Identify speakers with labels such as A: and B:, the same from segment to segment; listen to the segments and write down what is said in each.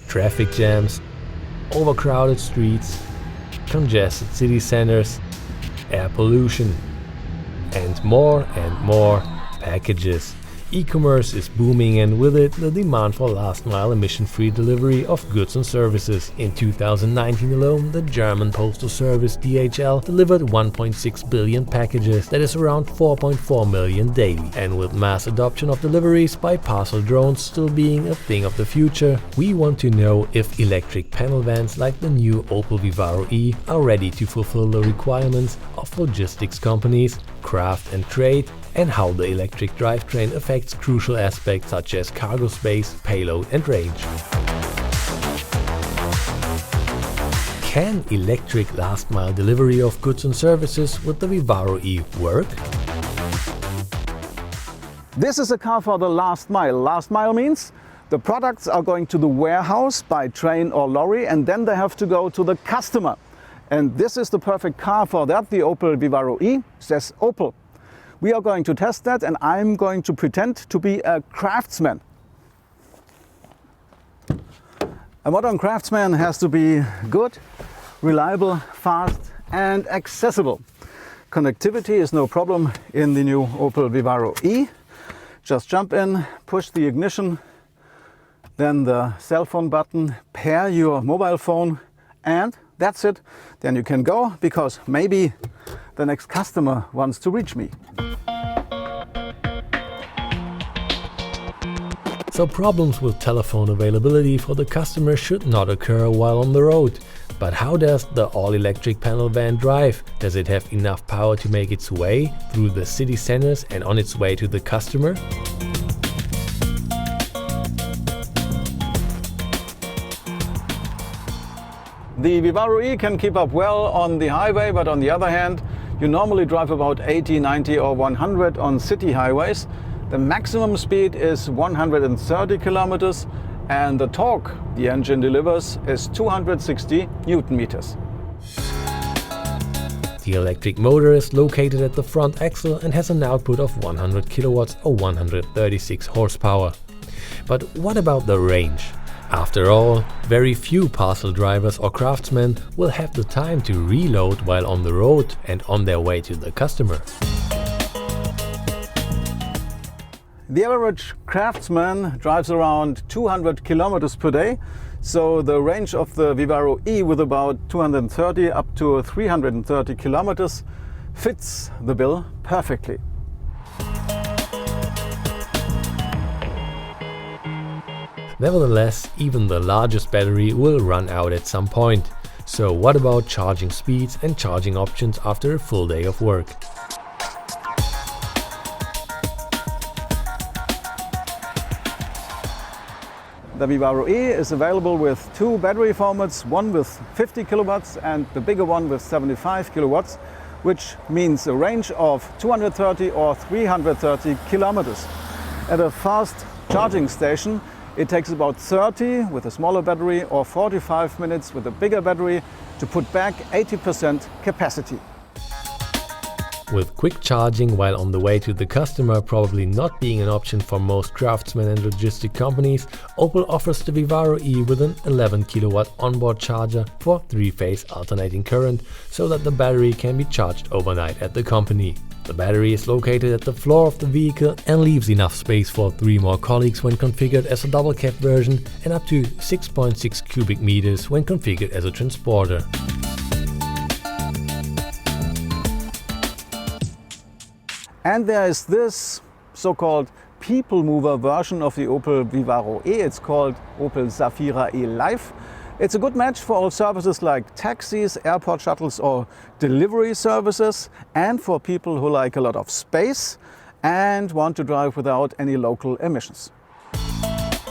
A: Traffic jams, overcrowded streets, congested city centers, air pollution, and more packages. E-commerce is booming, and with it the demand for last-mile emission-free delivery of goods and services. In 2019 alone, the German postal service DHL delivered 1.6 billion packages, that is around 4.4 million daily. And with mass adoption of deliveries by parcel drones still being a thing of the future, we want to know if electric panel vans like the new Opel Vivaro I are ready to fulfill the requirements of logistics companies, craft and trade, and how the electric drivetrain affects crucial aspects such as cargo space, payload and range. Can electric last-mile delivery of goods and services with the Vivaro I work?
B: This is a car for the last mile. Last mile means the products are going to the warehouse by train or lorry, and then they have to go to the customer. And this is the perfect car for that. The Opel Vivaro I says Opel. We are going to test that, and I'm going to pretend to be a craftsman. A modern craftsman has to be good, reliable, fast and accessible. Connectivity is no problem in the new Opel Vivaro I. Just jump in, push the ignition, then the cell phone button, pair your mobile phone, and that's it. Then you can go, because maybe the next customer wants to reach me.
A: So problems with telephone availability for the customer should not occur while on the road. But how does the all-electric panel van drive? Does it have enough power to make its way through the city centers and on its way to the customer?
B: The Vivaro I can keep up well on the highway, but on the other hand, you normally drive about 80, 90 or 100 on city highways. The maximum speed is 130 kilometers, and the torque the engine delivers is 260 Newton meters.
A: The electric motor is located at the front axle and has an output of 100 kilowatts or 136 horsepower. But what about the range? After all, very few parcel drivers or craftsmen will have the time to reload while on the road and on their way to the customer.
B: The average craftsman drives around 200 kilometers per day, so the range of the Vivaro I with about 230 up to 330 kilometers fits the bill perfectly.
A: Nevertheless, even the largest battery will run out at some point. So what about charging speeds and charging options after a full day of work?
B: The Vivaro I is available with two battery formats, one with 50 kilowatts and the bigger one with 75 kilowatts, which means a range of 230 or 330 kilometers. At a fast charging station, it takes about 30 with a smaller battery or 45 minutes with a bigger battery to put back 80% capacity.
A: With quick charging while on the way to the customer probably not being an option for most craftsmen and logistic companies, Opel offers the Vivaro I with an 11 kilowatt onboard charger for 3-phase alternating current, so that the battery can be charged overnight at the company. The battery is located at the floor of the vehicle and leaves enough space for 3 more colleagues when configured as a double cab version, and up to 6.6 cubic meters when configured as a transporter.
B: And there is this so-called people mover version of the Opel Vivaro I. It's called Opel Zafira E Live. It's a good match for all services like taxis, airport shuttles or delivery services, and for people who like a lot of space and want to drive without any local emissions.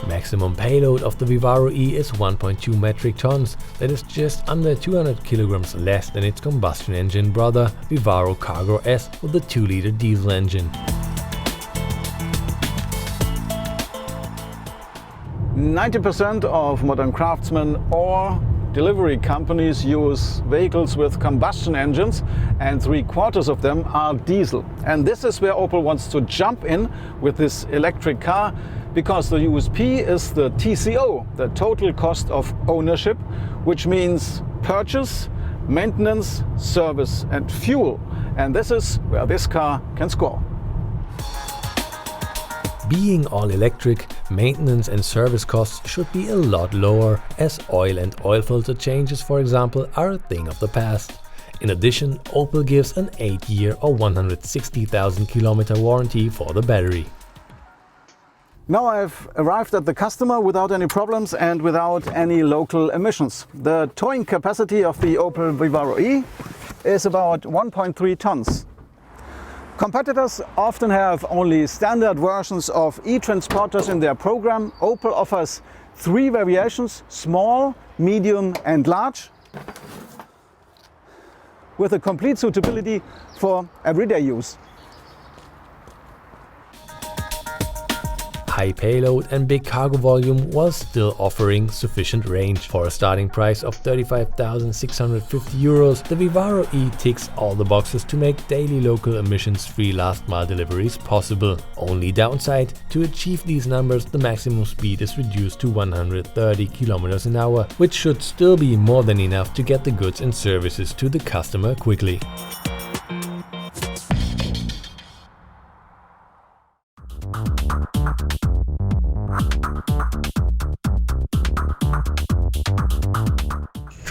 A: Maximum payload of the Vivaro I is 1.2 metric tons, that is just under 200 kilograms less than its combustion engine brother Vivaro Cargo S with a 2-liter diesel engine.
B: 90% of modern craftsmen or delivery companies use vehicles with combustion engines, and 3/4 of them are diesel. And this is where Opel wants to jump in with this electric car, because the USP is the TCO, the total cost of ownership, which means purchase, maintenance, service and fuel. And this is where this car can score.
A: Being all electric, maintenance and service costs should be a lot lower, as oil and oil filter changes, for example, are a thing of the past. In addition, Opel gives an 8-year or 160,000 kilometer warranty for the battery.
B: Now I've arrived at the customer without any problems and without any local emissions. The towing capacity of the Opel Vivaro I is about 1.3 tons. Competitors often have only standard versions of e-transporters in their program. Opel offers 3 variations: small, medium and large, with a complete suitability for everyday use.
A: High payload and big cargo volume while still offering sufficient range. For a starting price of 35,650 euros, the Vivaro I ticks all the boxes to make daily local emissions-free last-mile deliveries possible. Only downside: to achieve these numbers, the maximum speed is reduced to 130 km an hour, which should still be more than enough to get the goods and services to the customer quickly.